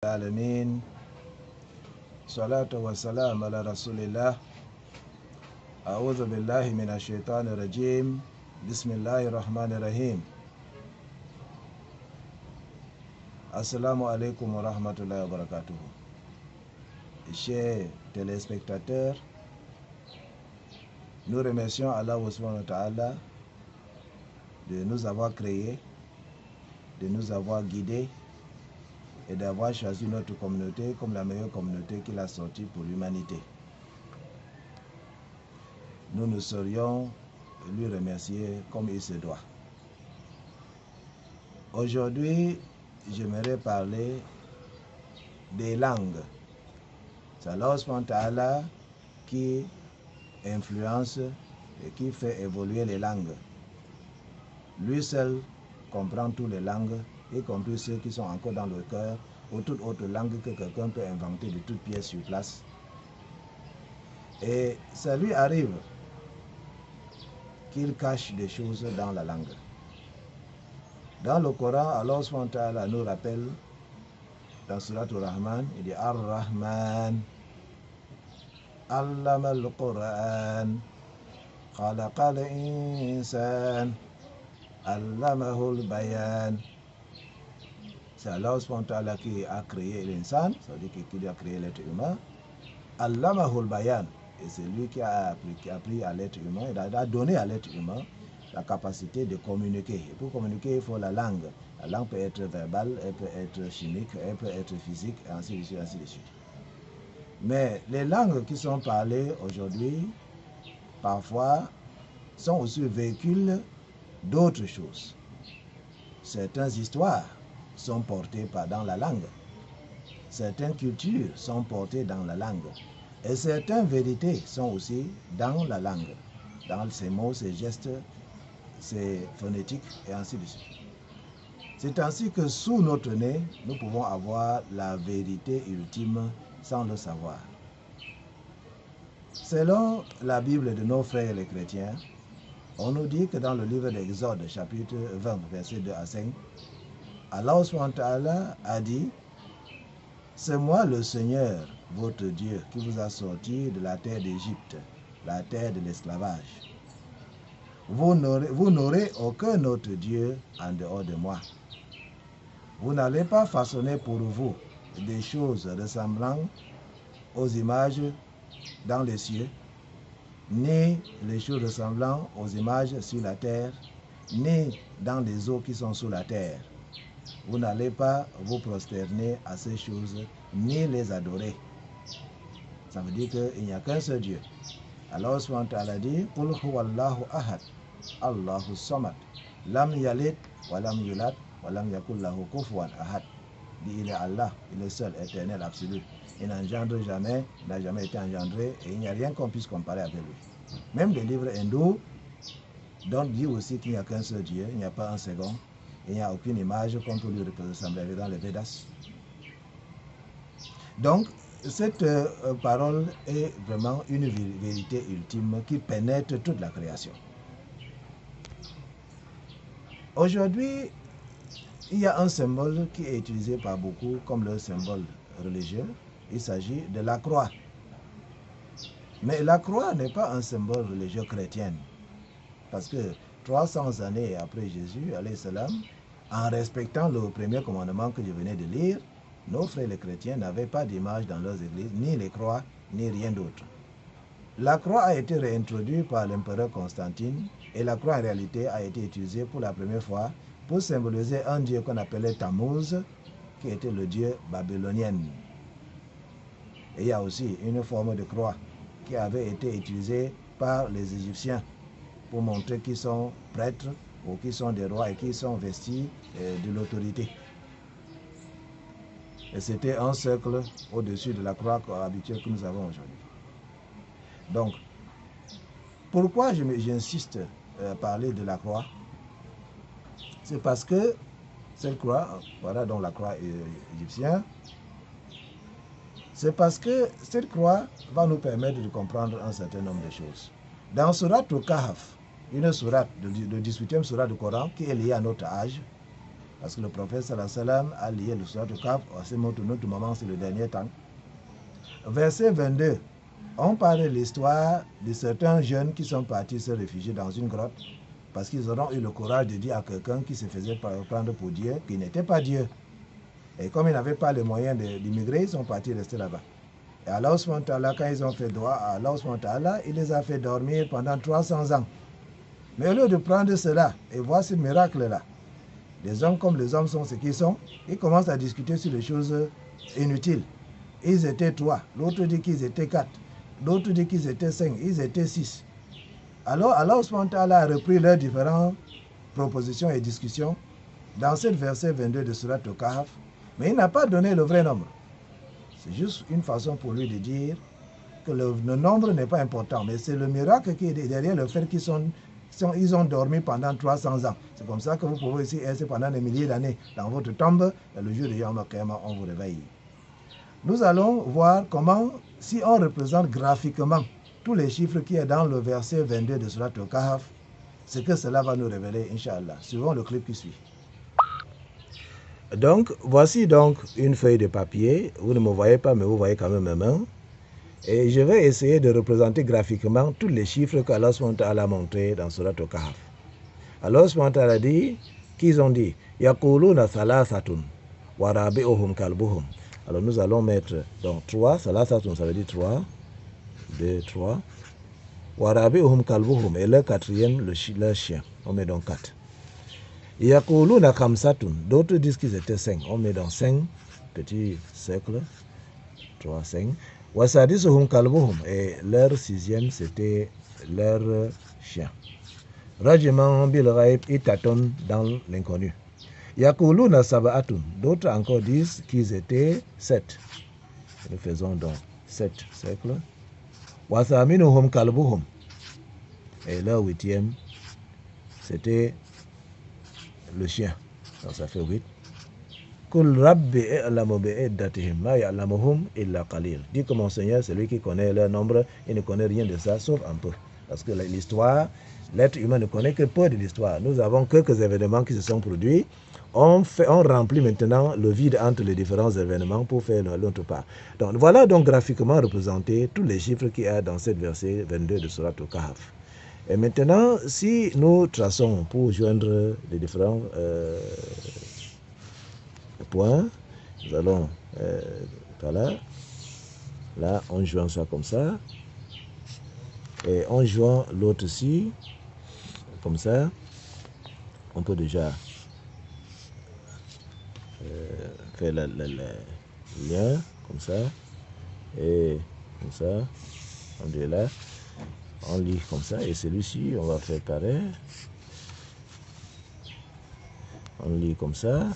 العالمين صلاة والسلام على رسول الله أعوذ بالله من الشيطان الرجيم بسم الله الرحمن الرحيم. Assalamu alaikum wa rahmatullahi wa barakatuh. Chers téléspectateurs, nous remercions Allah subhanahu wa ta'ala de nous avoir créés, de nous avoir guidés et d'avoir choisi notre communauté comme la meilleure communauté qu'il a sortie pour l'humanité. Nous ne saurions lui remercier comme il se doit. Aujourd'hui, j'aimerais parler des langues. C'est Allah subhanahu wa ta'ala qui influence et qui fait évoluer les langues. Lui seul comprend toutes les langues, y compris ceux qui sont encore dans le cœur, ou toute autre langue que quelqu'un peut inventer de toute pièce sur place. Et ça lui arrive qu'il cache des choses dans la langue. Dans le Coran, Allah subhanahu wa ta'ala nous rappelle, dans Surat al-Rahman, il dit Ar-Rahman, Allama al-Quran, Khalaqa al-Insan, Allamahu al-Bayan. C'est Allah subhanahu wa ta'ala qui a créé l'insan, ça veut dire qu'il a créé l'être humain. Allamahu al-Bayan, et c'est lui qui a appris à l'être humain, il a donné à l'être humain la capacité de communiquer. Et pour communiquer, il faut la langue. La langue peut être verbale, elle peut être chimique, elle peut être physique, et ainsi de suite, ainsi de suite. Mais les langues qui sont parlées aujourd'hui, parfois, sont aussi véhicules d'autres choses. Certaines histoires sont portées dans la langue. Certaines cultures sont portées dans la langue. Et certaines vérités sont aussi dans la langue. Dans ces mots, ces gestes, ces phonétiques, et ainsi de suite. C'est ainsi que sous notre nez, nous pouvons avoir la vérité ultime sans le savoir. Selon la Bible de nos frères les chrétiens, on nous dit que dans le livre d'Exode, chapitre 20, versets 2 à 5, Allah subhanahu wa ta'ala a dit « C'est moi le Seigneur, votre Dieu, qui vous a sorti de la terre d'Égypte, la terre de l'esclavage. Vous n'aurez aucun autre Dieu en dehors de moi. Vous n'allez pas façonner pour vous des choses ressemblant aux images dans les cieux, ni les choses ressemblant aux images sur la terre, ni dans les eaux qui sont sous la terre. Vous n'allez pas vous prosterner à ces choses, ni les adorer. » Ça veut dire qu'il n'y a qu'un seul Dieu. Allah subhanahu wa ta'ala dit « Qul huwallahu ahad, Allahu samad, lam yalid, wa lam yulad, wa lam yakul lahu kufuwan ahad. » Dit il est Allah, il est seul, éternel, absolu. Il n'engendre jamais, il n'a jamais été engendré, et il n'y a rien qu'on puisse comparer avec lui. Même les livres hindous dit aussi qu'il n'y a qu'un seul Dieu, il n'y a pas un second, il n'y a aucune image qu'on peut lui ressembler dans les Védas. Donc, cette parole est vraiment une vérité ultime qui pénètre toute la création. Aujourd'hui, il y a un symbole qui est utilisé par beaucoup comme le symbole religieux. Il s'agit de la croix. Mais la croix n'est pas un symbole religieux chrétien. Parce que 300 années après Jésus, alayhi salam, en respectant le premier commandement que je venais de lire, nos frères les chrétiens n'avaient pas d'image dans leurs églises, ni les croix, ni rien d'autre. La croix a été réintroduite par l'empereur Constantine, et la croix en réalité a été utilisée pour la première fois pour symboliser un dieu qu'on appelait Tammuz, qui était le dieu babylonien. Et il y a aussi une forme de croix qui avait été utilisée par les Égyptiens pour montrer qu'ils sont prêtres ou qu'ils sont des rois et qu'ils sont vestis de l'autorité. Et c'était un cercle au-dessus de la croix habituelle que nous avons aujourd'hui. Donc, pourquoi j'insiste à parler de la croix? C'est parce que cette croix, voilà donc la croix égyptienne, c'est parce que cette croix va nous permettre de comprendre un certain nombre de choses. Dans Surat al-Kahf, une sourate, le 18e sourate du Coran, qui est liée à notre âge, Parce que le prophète sallallahu alayhi wa sallam a lié le surat al-Kahf, à notre moment, c'est le dernier temps. Verset 22, on parle de l'histoire de certains jeunes qui sont partis se réfugier dans une grotte parce qu'ils auront eu le courage de dire à quelqu'un qui se faisait prendre pour Dieu qu'il n'était pas Dieu. Et comme ils n'avaient pas les moyens d'immigrer, ils sont partis rester là-bas. Et Allah, quand ils ont fait droit à Allah, il les a fait dormir pendant 300 ans. Mais au lieu de prendre cela et voir ce miracle-là, les hommes comme les hommes sont ce qu'ils sont, ils commencent à discuter sur les choses inutiles. Ils étaient 3, l'autre dit qu'ils étaient 4, l'autre dit qu'ils étaient 5, ils étaient 6. Alors Allah a repris leurs différentes propositions et discussions dans ce verset 22 de Surat al-Kahf, mais il n'a pas donné le vrai nombre. C'est juste une façon pour lui de dire que le nombre n'est pas important, mais c'est le miracle qui est derrière le fait qu'ils ont dormi pendant 300 ans. C'est comme ça que vous pouvez aussi rester pendant des milliers d'années dans votre tombe, et le jour de Yom Kippur, on vous réveille. Nous allons voir comment, si on représente graphiquement tous les chiffres qui sont dans le verset 22 de Surat al-Kahf, ce que cela va nous révéler, Inch'Allah, suivant le clip qui suit. Donc, voici donc une feuille de papier. Vous ne me voyez pas, mais vous voyez quand même mes mains. Et je vais essayer de représenter graphiquement tous les chiffres qu'Allah a montrés dans Surat al-Kahf. Allah a dit, qu'ils ont dit, Yaquluna thalathatun, wa rabi'uhum kalbuhum. Alors nous allons mettre donc 3, thalathatun, ça veut dire 3, 2, 3. Wa rabi'uhum kalbuhum, et le quatrième, leur chien. On met donc 4. Yaquluna khamsatun, d'autres disent qu'ils étaient 5. On met donc 5 petits cercles, 3, 5. Wa sadisuhum kalbuhum, et leur sixième, c'était leur chien. Rajiman bil ghaib, ils tâtonnent dans l'inconnu. Yaquluna sab'atun, d'autres encore disent qu'ils étaient 7. Nous faisons donc 7 cercles. Wa thaminuhum kalbuhum, et leur huitième, c'était le chien. Donc ça fait 8. Kul rabbi i'lamu bi'iddatihim ma ya'lamuhum illa qalil. Dit que mon Seigneur, c'est lui qui connaît leur nombre, il ne connaît rien de ça, sauf un peu. Parce que l'histoire, l'être humain ne connaît que peu de l'histoire. Nous avons quelques événements qui se sont produits. On remplit maintenant le vide entre les différents événements pour faire l'autre part. Donc voilà donc graphiquement représenté tous les chiffres qu'il y a dans cette verset 22 de Surat al-Kahf. Et maintenant, si nous traçons pour joindre les différents points, nous allons par là. Là, on joint ça comme ça. Et on joint l'autre ici, comme ça. On peut déjà faire le lien, comme ça. Et comme ça. On est là. On lit comme ça. Et celui-ci, on va faire pareil. On lit comme ça.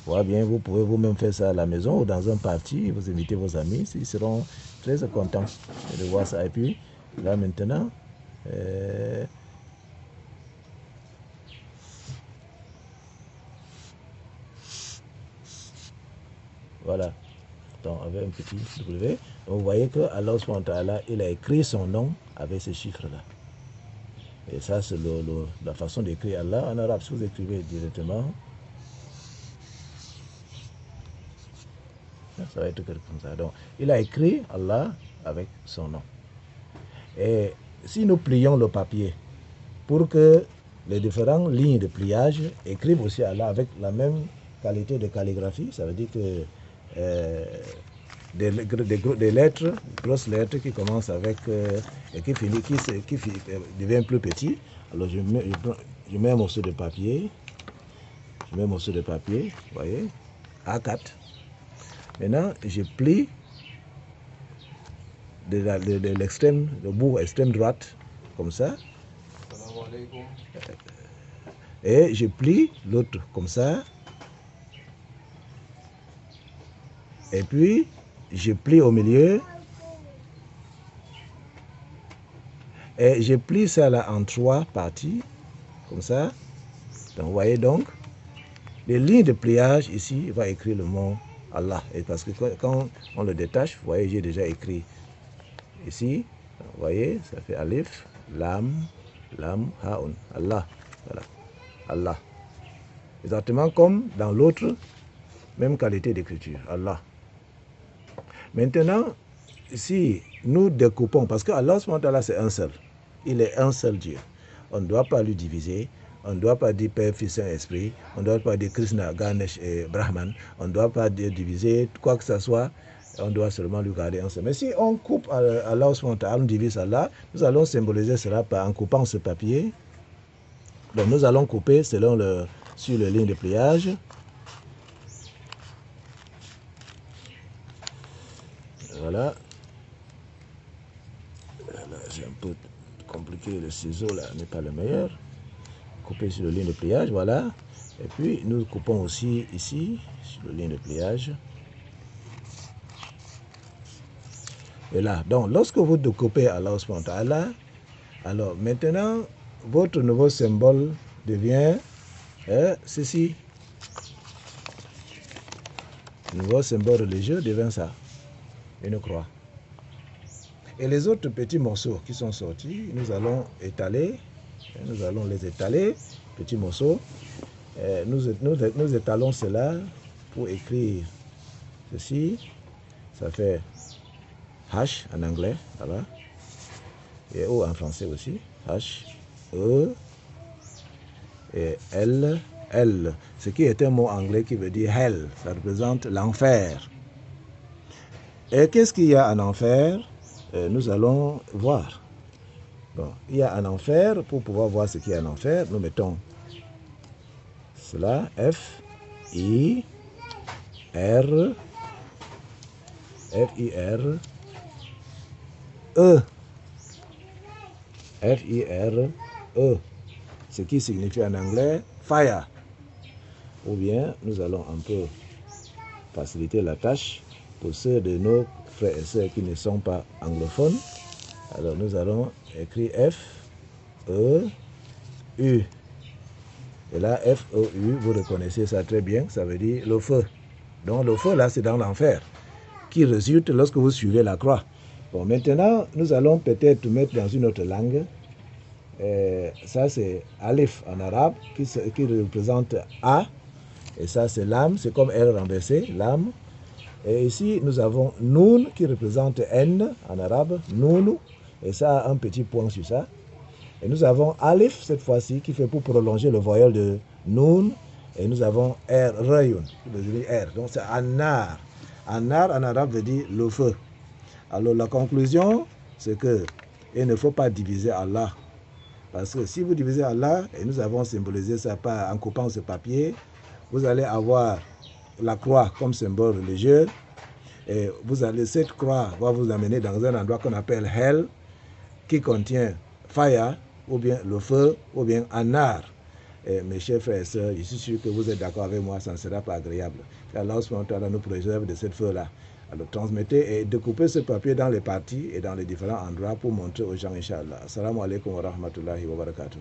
Voilà bien, vous pouvez vous-même faire ça à la maison ou dans un party. Vous invitez vos amis. Ils seront très contents de voir ça. Et puis, là maintenant, voilà. Donc, avec un petit W. Donc, vous voyez que Allah subhanahu wa ta'ala, il a écrit son nom avec ces chiffres-là. Et ça, c'est la façon d'écrire Allah en arabe. Si vous écrivez directement, ça va être comme ça. Donc, il a écrit Allah avec son nom. Et si nous plions le papier pour que les différentes lignes de pliage écrivent aussi Allah avec la même qualité de calligraphie, ça veut dire que des lettres, grosses lettres qui commencent avec et qui deviennent plus petits. Alors je mets un morceau de papier, vous voyez, A4. Maintenant, je plie de l'extrême, le bout extrême droite, comme ça. Et je plie l'autre comme ça. Et puis, je plie au milieu. Et je plie ça là en 3 parties, comme ça. Donc, vous voyez donc, les lignes de pliage ici, il va écrire le mot Allah. Et parce que quand on le détache, vous voyez, j'ai déjà écrit ici. Vous voyez, ça fait Alif, Lam, Haun, Allah. Voilà, Allah. Exactement comme dans l'autre, même qualité d'écriture, Allah. Maintenant, si nous découpons, parce que Allah c'est un seul, il est un seul Dieu. On ne doit pas lui diviser, on ne doit pas dire Père, Fils, Saint-Esprit, on ne doit pas dire Krishna, Ganesh et Brahman, on ne doit pas diviser quoi que ce soit, on doit seulement lui garder un seul. Mais si on coupe Allah, on divise Allah, nous allons symboliser cela en coupant ce papier. Donc nous allons couper sur le ligne de pliage. Voilà. J'ai un peu compliqué, le ciseau là n'est pas le meilleur. Couper sur le ligne de pliage, voilà. Et puis nous coupons aussi ici, sur le ligne de pliage. Et là, donc lorsque vous découpez Allah, alors maintenant, votre nouveau symbole devient ceci. Le nouveau symbole religieux devient ça, une croix. Et les autres petits morceaux qui sont sortis, nous allons étaler, nous allons les étaler, petits morceaux. Nous étalons cela pour écrire ceci. Ça fait H en anglais, voilà. Et O en français aussi. H, E, et L, L. Ce qui est un mot anglais qui veut dire hell. Ça représente l'enfer. Et qu'est-ce qu'il y a en enfer? Nous allons voir. Bon, il y a un enfer. Pour pouvoir voir ce qu'il y a en enfer, nous mettons cela, F, I, R, F, I, R, E. F, I, R, E. Ce qui signifie en anglais fire. Ou bien, nous allons un peu faciliter la tâche pour ceux de nos frères et sœurs qui ne sont pas anglophones. Alors, nous allons écrire F, E, U. Et là, F, E, U, vous reconnaissez ça très bien, ça veut dire le feu. Donc, le feu, là, c'est dans l'enfer, qui résulte lorsque vous suivez la croix. Bon, maintenant, nous allons peut-être mettre dans une autre langue. Ça, c'est Alif en arabe, qui représente A. Et ça, c'est Lam, c'est comme R renversé, Lam. Et ici, nous avons Noun, qui représente N en arabe, Noun. Et ça a un petit point sur ça. Et nous avons Alif, cette fois-ci, qui fait pour prolonger le voyelle de Noun. Et nous avons R, Rayun, qui veut dire R. Donc, c'est Annar. Annar, en arabe, veut dire le feu. Alors, la conclusion, c'est que il ne faut pas diviser Allah. Parce que si vous divisez Allah, et nous avons symbolisé ça en coupant ce papier, vous allez avoir la croix comme symbole religieux. Et cette croix va vous amener dans un endroit qu'on appelle Hell, qui contient fire, ou bien le feu, ou bien Annar. Et mes chers frères et sœurs, je suis sûr que vous êtes d'accord avec moi, ça ne sera pas agréable. Allah nous préserve de cette feu-là. Alors transmettez et découpez ce papier dans les parties et dans les différents endroits pour montrer aux gens, Inch'Allah. Assalamu alaikum wa rahmatullahi wa barakatuh.